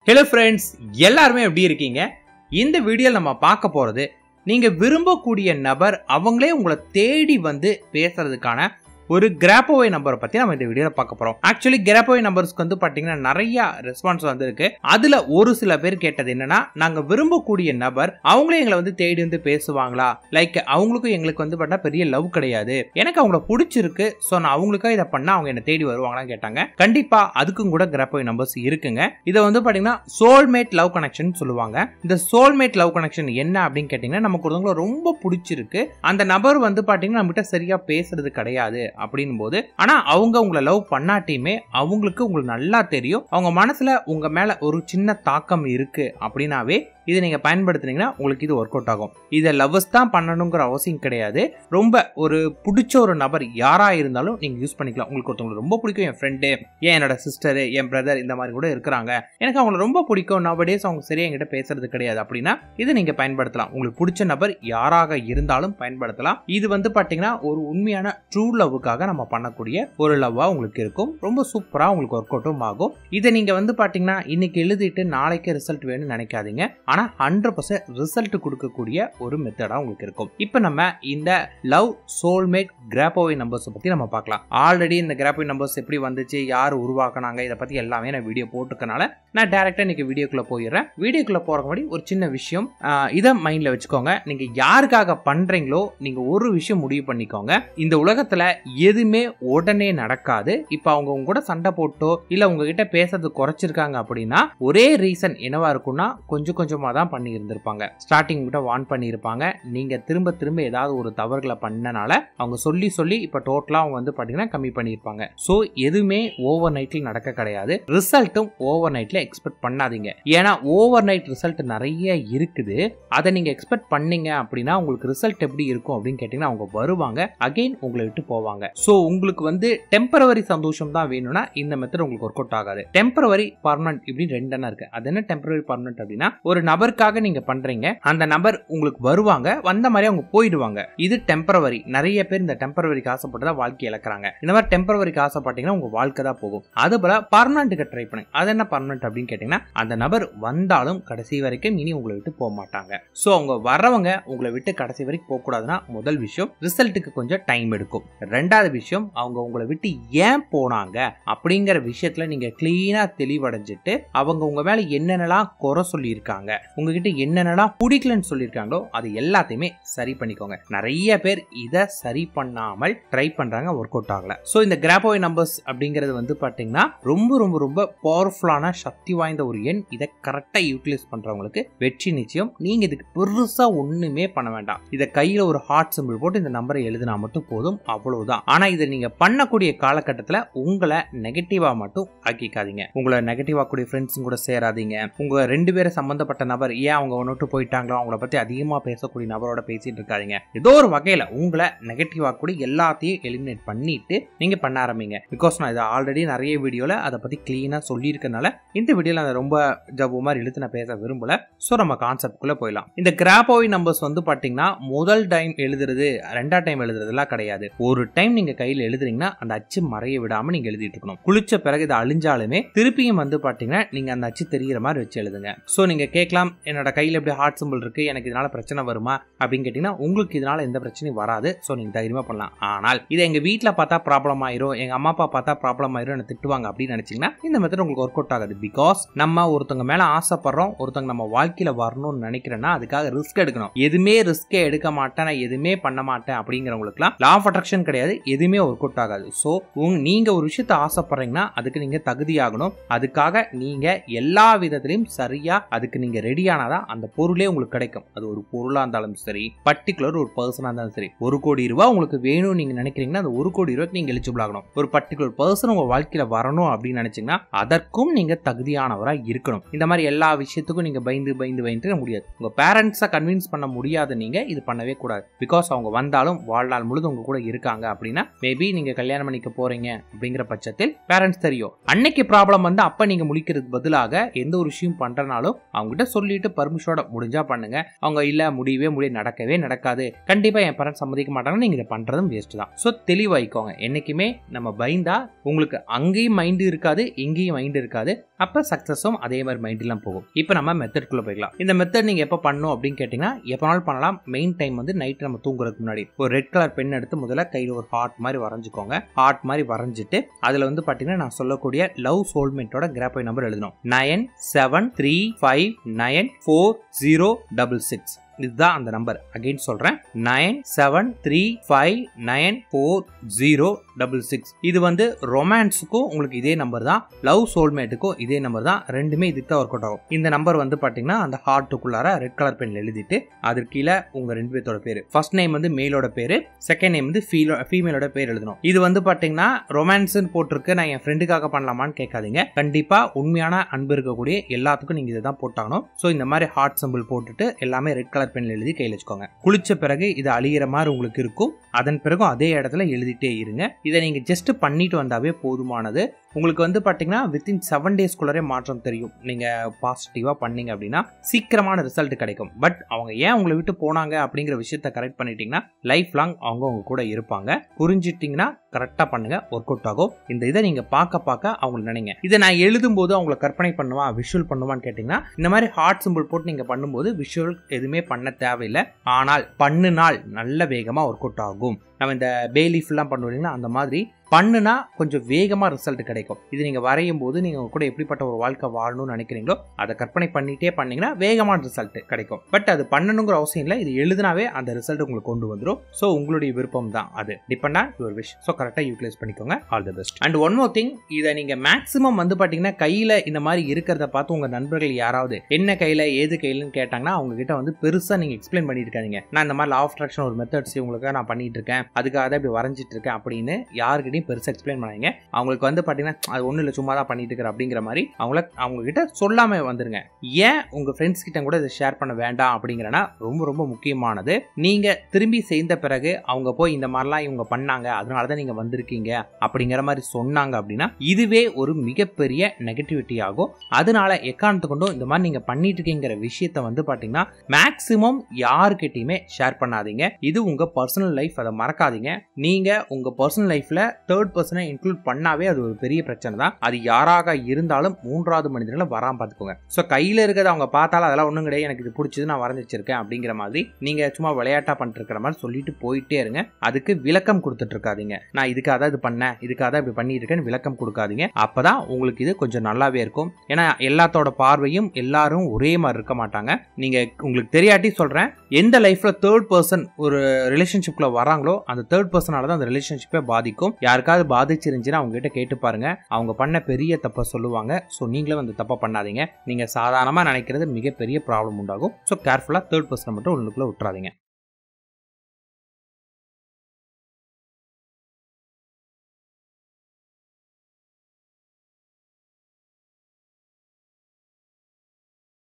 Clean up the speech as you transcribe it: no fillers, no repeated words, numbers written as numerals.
Hello friends, எல்லாரும் எப்படி இருக்கீங்க? இந்த வீடியோல நம்ம பார்க்க போறது நீங்க விரும்பக்கூடிய நபர் அவங்களே உங்களை தேடி வந்து பேசுறதுக்கான ஒரு கிராப்அவே நம்பரை பத்தி நம்ம இந்த வீடியோல பார்க்க போறோம். ஆக்சுவலி கிராப்அவே நம்பர்ஸ்க்கு வந்து பாத்தீங்கன்னா நிறைய ரெஸ்பான்ஸ் வந்திருக்கு. அதுல ஒரு சில பேர் கேட்டது என்னன்னா, நாங்க விரும்பக்கூடிய நபர் அவங்களே எங்களை வந்து தேடி வந்து பேசுவாங்களா, லைக் அவங்களுக்கும் எங்களுக்கு வந்து பார்த்தா பெரிய லவ் கிடையாது, எனக்கு அவங்கள பிடிச்சிருக்கு, ஸோ நான் அவங்களுக்காக இதை பண்ணா அவங்க என்ன தேடி வருவாங்களான்னு கேட்டாங்க. கண்டிப்பா அதுக்கும் கூட கிராப்அவே நம்பர்ஸ் இருக்குங்க. இதை வந்து பாத்தீங்கன்னா சோல்மேட் லவ் கனெக்ஷன் சொல்லுவாங்க. இந்த சோல்மேட் லவ் கனெக்ஷன் என்ன அப்படின்னு கேட்டீங்கன்னா, நமக்கு ஒருத்தவங்களை ரொம்ப பிடிச்சிருக்கு, அந்த நபர் வந்து பாத்தீங்கன்னா நம்ம கிட்ட சரியா பேசுறது கிடையாது அப்படின் போது, ஆனா அவங்க உங்களை லவ் பண்ணாட்டியுமே அவங்களுக்கு உங்களுக்கு நல்லா தெரியும் அவங்க மனசுல உங்க மேல ஒரு சின்ன தாக்கம் இருக்கு அப்படின்னாவே இதை நீங்க பயன்படுத்தினீங்கன்னா உங்களுக்கு இது ஒர்க் அவுட் ஆகும். இதை லவ்வர்ஸ் தான் பண்ணணுங்கிற அவசியம் கிடையாது. ரொம்ப ஒரு பிடிச்ச ஒரு நபர் யாரா இருந்தாலும் நீங்க யூஸ் பண்ணிக்கலாம். உங்களுக்கு ஒருத்தவங்க ரொம்ப பிடிக்கும், என் ஃப்ரெண்டு, என்னோட சிஸ்டர், என் பிரதர், இந்த மாதிரி கூட இருக்கிறாங்க, எனக்கு அவங்களை ரொம்ப பிடிக்கும், நவடேஸ் அவங்க சரியா என்கிட்ட பேசுறது கிடையாது அப்படின்னா இதை நீங்க பயன்படுத்தலாம். உங்களுக்கு பிடிச்ச நபர் யாராக இருந்தாலும் பயன்படுத்தலாம். இது வந்து பாத்தீங்கன்னா ஒரு உண்மையான ட்ரூ லவ்வுக்காக நம்ம பண்ணக்கூடிய ஒரு லவ்வா உங்களுக்கு இருக்கும். ரொம்ப சூப்பரா உங்களுக்கு ஒர்க் அவுட்டும் ஆகும். இதை நீங்க வந்து பாத்தீங்கன்னா இன்னைக்கு எழுதிட்டு நாளைக்கு ரிசல்ட் வேணும்னு நினைக்காதீங்க. ஆனா 100% ரிசல்ட் கொடுக்கக்கூடிய ஒரு மெத்தடா உங்களுக்கு இருக்கும். இப்போ நம்ம இந்த லவ் சோல்மேட் கிராப்அவே நம்பர்ஸ் பத்தி நம்ம பார்க்கலாம். ஆல்ரெடி இந்த கிராப்அவே நம்பர்ஸ் எப்படி வந்துச்சு, யார் உருவாக்குனாங்க, இதை பத்தி எல்லாமே நான் வீடியோ போட்டுக்கனால நான் டைரக்டா இன்னைக்கு வீடியோக்குள்ள போயிடுறேன். வீடியோக்குள்ள போறதுக்கு முன்னாடி ஒரு சின்ன விஷயம், இதை மைண்ட்ல வச்சுக்கோங்க. நீங்க யாருக்காக பண்றீங்களோ நீங்க ஒரு விஷயம் முடிவு பண்ணிக்கோங்க. இந்த உலகத்துல எதுவுமே உடனே நடக்காது. இப்ப அவங்க உங்க கூட சண்டை போட்டோ இல்ல உங்ககிட்ட பேசுறது குறைச்சிருக்காங்க அப்படின்னா ஒரே ரீசன் என்னவா இருக்கும்னா, கொஞ்சம் கொஞ்சமா தான் பண்ணி இருந்திருப்பாங்க. ஸ்டார்டிங் கிட்ட வார்ன் பண்ணி இருப்பாங்க. நீங்க திரும்ப திரும்ப ஏதாவது ஒரு தவறுகளை பண்ணனால அவங்க சொல்லி சொல்லி இப்ப டோட்டலா அவங்க வந்து பாத்தீங்கன்னா கம்மி பண்ணிருப்பாங்க. சோ எதுவுமே ஓவர் நைட்ல நடக்க கிடையாது. ரிசல்ட்டும் ஓவர் நைட்ல எக்ஸ்பெக்ட் பண்ணாதீங்க. ஏன்னா ஓவர் நைட் ரிசல்ட் நிறைய இருக்குது. அதை நீங்க எக்ஸ்பெக்ட் பண்ணீங்க அப்படின்னா உங்களுக்கு ரிசல்ட் எப்படி இருக்கும் அப்படின்னு கேட்டீங்கன்னா அவங்க வருவாங்க, அகைன் உங்களை விட்டு போவாங்க. சோ உங்களுக்கு வந்து டெம்பரவரி சந்தோஷம் தான் வேணும்னா இந்த மெத்தட் உங்களுக்கு ஒர்க் அவுட் ஆகாது. டெம்பரவரி பர்மனன்ட் இப்படி ரெண்டா இருக்கு. அது என்ன டெம்பரவரி பர்மனன்ட் அப்படின்னா, ஒரு நபருக்காக நீங்க பண்றீங்க, அந்த நபர் உங்களுக்கு வருவாங்க, வந்த மாதிரி அவங்க போயிடுவாங்க. இது டெம்பரவரி. நிறைய பேர் இந்த டெம்பரவரிக்கு ஆசைப்பட்டதா வாழ்க்கை இழக்கிறாங்க. இந்த மாதிரி டெம்பரவரிக்கு ஆசைப்பட்டீங்கன்னா உங்க வாழ்க்கை தான் போகும். அது போல பர்மனன்ட்க்கு ட்ரை பண்ணுங்க. அது என்ன பர்மனன்ட் அப்படின்னு கேட்டீங்கன்னா, அந்த நபர் வந்தாலும் கடைசி வரைக்கும் இனி உங்களை விட்டு போக மாட்டாங்க. சோ அவங்க வரவங்க உங்களை விட்டு கடைசி வரைக்கும் போக கூடாதுன்னா முதல் விஷயம் ரிசல்ட்டுக்கு கொஞ்சம் டைம் எடுக்கும். ரெண்டாவது விஷயம், அவங்க உங்களை விட்டு ஏன் போனாங்க அப்படிங்கிற விஷயத்துல நீங்க கிளீனா தெளிவடைஞ்சிட்டு அவங்க உங்க மேல என்னென்னலாம் குறை சொல்லியிருக்காங்க, உங்ககிட்ட என்னென்னலாம் பிடிக்கலன்னு சொல்லியிருக்காங்களோ அது எல்லாத்தையுமே சரி பண்ணிக்கோங்க. நிறைய பேர் இதை சரி பண்ணாமல் ட்ரை பண்றாங்க, ஒர்க் அவுட் ஆகல. சோ இந்த கிராப்அவே நம்பர்ஸ் அப்படிங்கிறது வந்து பாத்தீங்கன்னா ரொம்ப ரொம்ப ரொம்ப பவர்ஃபுல்லான சக்தி வாய்ந்த ஒரு எண். இதை கரெக்டா யூட்டிலைஸ் பண்றவங்களுக்கு வெற்றி நிச்சயம். நீங்க இதுக்கு பெருசா ஒண்ணுமே பண்ண வேண்டாம். இதை கையில ஒரு ஹார்ட் சிம்பிள் போட்டு இந்த நம்பரை எழுதினா மட்டும் போதும், அவ்வளவுதான். ஆனா இதை நீங்க பண்ணக்கூடிய காலகட்டத்துல உங்களை நெகட்டிவா மட்டும் ஆக்கிக்காதீங்க. உங்களை நெகட்டிவா கூடிய ஃப்ரெண்ட்ஸ் கூட சேராதீங்க. உங்க ரெண்டு பேரும் சம்பந்தப்பட்ட நபர் ஏன் அவங்க ஒன்னுட்டு போயிட்டாங்களோ அவங்கள பத்தி அதிகமா பேசக்கூடிய நபரோட பேசிட்டு இருக்காதீங்க. ஏதோ ஒரு வகையில உங்களை நெகட்டிவா கூட எல்லாத்தையும் எலிமினேட் பண்ணிட்டு நீங்க பண்ண ஆரம்பிங்க. பிகாஸ் நான் இதை ஆல்ரெடி நிறைய வீடியோல அதை பத்தி கிளீனா சொல்லியிருக்கனால இந்த வீடியோல அதை ரொம்ப ஜவ்வு மாதிரி இழுத்து நான் பேச விரும்பல. சோ நம்ம கான்செப்ட் குள்ள போயிடலாம். இந்த கிராப்அவே நம்பர்ஸ் வந்து பாத்தீங்கன்னா முதல் டைம் எழுதுறது ரெண்டாவது டைம் எழுதுறதுலாம் கிடையாது. ஒரு டைம் நீங்க கையில எழுதுறீங்கன்னா அந்த அச்சு மறைய விடாம நீங்க எழுதிட்டு இருக்கணும். குளிச்ச பிறகு இது அழிஞ்சாலுமே திருப்பியும் வந்து பாத்தீங்கன்னா நீங்க அந்த அச்சு தெரிகிற மாதிரி வச்சு எழுதுங்க. சோ நீங்க கேட்கலாம், என்னோட கையில எப்படி ஹார்ட் சிம்பிள் இருக்கு, எனக்கு இதனால பிரச்சனை வருமா அப்படின்னு கேட்டீங்கன்னா உங்களுக்கு இதனால எந்த பிரச்சனையும் வராது. சோ நீங்க தைரியமா பண்ணலாம். ஆனால் இதை எங்க வீட்டுல பார்த்தா ப்ராப்ளம் ஆயிரும், எங்க அம்மா அப்பா பார்த்தா ப்ராப்ளம் ஆயிரும், என்ன திட்டுவாங்க அப்படின்னு நினைச்சீங்கன்னா இந்த மெத்தட் உங்களுக்கு ஒர்க் அவுட் ஆகாது. பிகாஸ் நம்ம ஒருத்தவங்க மேல ஆசைப்படுறோம், ஒருத்தவங்க நம்ம வாழ்க்கையில வரணும்னு நினைக்கிறேன்னா அதுக்காக ரிஸ்க் எடுக்கணும். எதுவுமே ரிஸ்கே எடுக்க மாட்டேன், நான் எதுவுமே பண்ண மாட்டேன் அப்படிங்கிறவங்களுக்குலாம் லா ஆஃப் அட்ராக்ஷன் கிடையாது, எதுவுமே ஒர்க் அவுட் ஆகாது. சோ நீங்க ஒரு விஷயத்தை ஆசைப்படுறீங்கன்னா அதுக்கு நீங்க தகுதியாகணும். அதுக்காக நீங்க எல்லா விதத்திலையும் சரியா அதுக்கு நீங்க ரெடி ஆனாதான் அந்த பொருளே உங்களுக்கு கிடைக்கும். அது ஒரு பொருளா இருந்தாலும் சரி, பர்டிகுலர் ஒரு பர்சனா இருந்தாலும் சரி. 1 கோடி ரூபாய் உங்களுக்கு வேணும் நீங்க நினைக்கிறீங்கன்னா அந்த 1 கோடி ரூபாய்க்கு நீங்க எலிஜிபிள் ஆகணும். ஒரு பர்டிகுலர் பர்சன் உங்க வாழ்க்கையில வரணும் அப்படின்னு நினைச்சீங்கன்னா அதற்கும் நீங்க தகுதியானவரா இருக்கணும். இந்த மாதிரி எல்லா விஷயத்துக்கும் நீங்க பயந்து பயந்து பயந்து முடியாது. உங்க பேரண்ட்ஸை கன்வின்ஸ் பண்ண முடியாத நீங்க இது பண்ணவே கூடாது. பிகாஸ் அவங்க வந்தாலும் வாழ்நாள் முழுது உங்க கூட இருக்காங்க அப்படின்னா மேபி நீங்க கல்யாணம் பண்ணிக்க போறீங்க அப்படிங்கிற பட்சத்தில் பேரண்ட்ஸ் தெரியும். அன்னைக்கு ப்ராப்ளம் வந்து அப்ப நீங்க முழிக்கிறது பதிலாக எந்த ஒரு விஷயம் பண்றனாலும் அவங்ககிட்ட சொல்லிட்டு பர்மிஷனோட முடிஞ்சா பண்ணுங்க. அவங்க இல்ல முடியவே நடக்கவே நடக்காது, கண்டிப்பா என் பேரண்ட்ஸ் சம்மதிக்க மாட்டாங்கன்னு நீங்க இதை பண்றதும் வேஸ்ட் தான். ஸோ தெளிவாய்க்கோங்க. என்னைக்குமே நம்ம பயந்தா உங்களுக்கு அங்கேயும் மைண்ட் இருக்காது, இங்கேயும் மைண்ட் இருக்காது. அப்ப சக்சஸும் அதே மாதிரி மைண்ட்லாம் போகும். இப்போ நம்ம மெத்தட்குள்ள போய்க்கலாம். இந்த மெத்தட் நீங்க எப்ப பண்ணணும் அப்படின்னு கேட்டீங்கன்னா எப்பனாலும் பண்ணலாம். மெயின் டைம் வந்து நைட் நம்ம தூங்குறதுக்கு முன்னாடி ஒரு ரெட் கலர் பென் எடுத்து முதல்ல கையில் ஒரு ஹார்ட் மாதிரி வரைஞ்சுக்கோங்க. ஹார்ட் மாதிரி வரைஞ்சிட்டு அதுல வந்து பாத்தீங்கன்னா நான் சொல்லக்கூடிய லவ் சோல்மேட்டோட கிராஃபை நம்பர் எழுதணும். 9735940666. இதுதான் அந்த நம்பர். அகைன் சொல்றேன், 9735940666. இது வந்து ரொமான்ஸுக்கும் உங்களுக்கு இதே நம்பர் தான், லவ் சோல்மேட்டுக்கும் இதே நம்பர் தான். ரெண்டுமே இதுக்கு தான் ஒர்க் அவுட் ஆகும். இந்த நம்பர் வந்து பாத்தீங்கன்னா அந்த ஹார்ட்டுக்குள்ளார ரெட் கலர் பென்ல எழுதிட்டு அதற்கு கீழே உங்க 2 பேர்த்தோட பேரு, ஃபர்ஸ்ட் நேம் வந்து மேலோட பேரு, செகண்ட் நேம் வந்து ஃபீமேலோட பேர் எழுதணும். இது வந்து பாத்தீங்கன்னா ரொமான்ஸ்னு போட்டிருக்கு, நான் என் ஃப்ரெண்டுக்காக பண்ணலாமான்னு கேட்காதீங்க. கண்டிப்பா உண்மையான அன்பு இருக்கக்கூடிய எல்லாத்துக்கும் நீங்க இதை தான் போட்டாகணும். ஸோ இந்த மாதிரி ஹார்ட் சிம்பிள் போட்டுட்டு எல்லாமே ரெட் கலர் பென்ல எழுதி கையில் வச்சுக்கோங்க. குளிச்ச பிறகு இது அழியிற மாதிரி உங்களுக்கு இருக்கும். அதன் பிறகு அதே இடத்துல எழுதிட்டே இருங்க. இதை நீங்க ஜஸ்ட் பண்ணிட்டு வந்தாவே போதுமானது. உங்களுக்கு வந்து பாத்தீங்கன்னா வித்தின் 7 டேஸ்க்குள்ளே மாற்றம் தெரியும். நீங்க பாசிட்டிவா பண்ணீங்க அப்படின்னா சீக்கிரமான ரிசல்ட் கிடைக்கும். பட் அவங்க ஏன் உங்களை விட்டு போனாங்க அப்படிங்கிற விஷயத்த கரெக்ட் பண்ணிட்டீங்கன்னா லைஃப் லாங் அவங்க உங்க கூட இருப்பாங்க. புரிஞ்சிட்டீங்கன்னா கரெக்டா பண்ணுங்க, ஒர்க் அவுட் ஆகும். இந்த இதை நீங்க பார்க்க அவங்க நினைங்க. இதை நான் எழுதும் போது அவங்களை கற்பனை பண்ணுவா, விஷுவல் பண்ணுவான்னு கேட்டீங்கன்னா இந்த மாதிரி ஹார்ட் சிம்பிள் போட்டு நீங்க பண்ணும்போது விஷுவல் எதுவுமே பண்ண தேவையில்லை. ஆனால் பண்ணுனால் நல்ல வேகமா ஒர்க் அவுட் ஆகும். நம்ம இந்த பேலீஃப் எல்லாம் பண்ணுவீங்கன்னா அந்த மாதிரி பண்ணுனா கொஞ்சம் வேகமா ரிசல்ட் கிடைக்கும். இது நீங்க வரையும் போது நீங்க கூட எப்படிப்பட்ட ஒரு வாழ்க்கை வாழணும்னு நினைக்கிறீங்களோ அதை கற்பனை பண்ணிட்டே பண்ணீங்கன்னா வேகமான ரிசல்ட் கிடைக்கும். பட் அது பண்ணணுங்கிற அவசியம் இல்லை, இது எழுதினாவே அந்த ரிசல்ட் உங்களுக்கு கொண்டு வந்துடும். ஸோ உங்களுடைய விருப்பம் தான், அது depend on your wish. So கரெக்டாக யூட்டிலைஸ் பண்ணிக்கோங்க. All the best. And one more thing, இதை நீங்க மேக்ஸிமம் வந்து பாத்தீங்கன்னா கையில இந்த மாதிரி இருக்கிறத பார்த்து உங்க நண்பர்கள் யாராவது என்ன கையில ஏது கையிலன்னு கேட்டாங்கன்னா அவங்க கிட்ட வந்து பெருசா நீங்க எக்ஸ்பிளைன் பண்ணிட்டு இருக்காதீங்க. நான் இந்த மாதிரி லா ஆஃப் அட்ராக்ஷன் ஒரு மெத்தட்ஸ் உங்களுக்கு நான் பண்ணிட்டு இருக்கேன், அதுக்காக தான் இப்படி வரைஞ்சிட்டு இருக்கேன் அப்படின்னு யாருக்கிட்டையும் பெருசாக எக்ஸ்பிளைன் பண்ணாங்க. அவங்களுக்கு வந்து பார்த்தீங்கன்னா அது ஒன்றும் இல்லை சும்மா தான் பண்ணிட்டு இருக்கிற அப்படிங்கிற மாதிரி அவங்க கிட்ட சொல்லாம வந்துருங்க. ஏன் உங்க ஃப்ரெண்ட்ஸ் கிட்ட கூட இதை ஷேர் பண்ண வேண்டாம் அப்படிங்கிறனா ரொம்ப முக்கியமானது. நீங்க திரும்பி செய்த பிறகு அவங்க போய் இந்த மாதிரிலாம் இவங்க பண்ணாங்க அதனால தான் நீங்க வந்திருக்கீங்க அப்படிங்கிற மாதிரி சொன்னாங்க அப்படின்னா இதுவே ஒரு மிகப்பெரிய நெகட்டிவிட்டி ஆகும். அதனால எக்காரணத்தை கொண்டும் இந்த மாதிரி நீங்க பண்ணிட்டு இருக்கீங்கிற விஷயத்த வந்து பார்த்தீங்கன்னா மேக்சிமம் யாருக்கிட்டையுமே ஷேர் பண்ணாதீங்க. இது உங்க பர்சனல் லைஃப், அதை மறக்காதீங்க. நீங்க உங்க பர்சனல் லைஃப்ல தேர்ட் பர்சனை இன்க்ளூட் பண்ணாவே அது ஒரு பெரிய பிரச்சனை தான். அது யாராக இருந்தாலும் 3வது மனிதர்களை வராம பார்த்துக்கோங்க. ஸோ கையில இருக்கிறத அவங்க பார்த்தாலும் அதெல்லாம் ஒன்றும் கிடையாது, எனக்கு இது பிடிச்சது நான் வரைஞ்சி வச்சிருக்கேன் அப்படிங்கிற மாதிரி நீங்க சும்மா விளையாட்டா பண்ணிட்டு இருக்கிற மாதிரி சொல்லிட்டு போயிட்டே இருங்க. அதுக்கு விளக்கம் கொடுத்துட்டு இருக்காதீங்க. நான் இதுக்காக தான் இது பண்ணேன், இதுக்காக தான் இப்படி பண்ணிட்டு இருக்கேன்னு விளக்கம் கொடுக்காதீங்க. அப்பதான் உங்களுக்கு இது கொஞ்சம் நல்லாவே இருக்கும். ஏன்னா எல்லாத்தோட பார்வையும் எல்லாரும் ஒரே மாதிரி இருக்க மாட்டாங்க. நீங்க உங்களுக்கு தெரியாட்டி சொல்றேன், எந்த லைஃப்ல தேர்ட் பர்சன் ஒரு ரிலேஷன்ஷிப்ல வராங்களோ அந்த தேர்ட் பர்சனால தான் அந்த ரிலேஷன்ஷிப்பை பாதிக்கும். யாருக்காவது பாதிச்சிருந்துச்சுன்னா அவங்க கிட்ட கேட்டு பாருங்க, அவங்க பண்ண பெரிய தப்பை சொல்லுவாங்க. ஸோ நீங்களும் அந்த தப்பை பண்ணாதீங்க. நீங்க சாதாரணமா நினைக்கிறது மிகப்பெரிய ப்ராப்ளம் உண்டாகும். ஸோ கேர்ஃபுல்லா தேர்ட் பர்சனை மட்டும் உள்ளுக்குள்ள விட்டுறாதீங்க.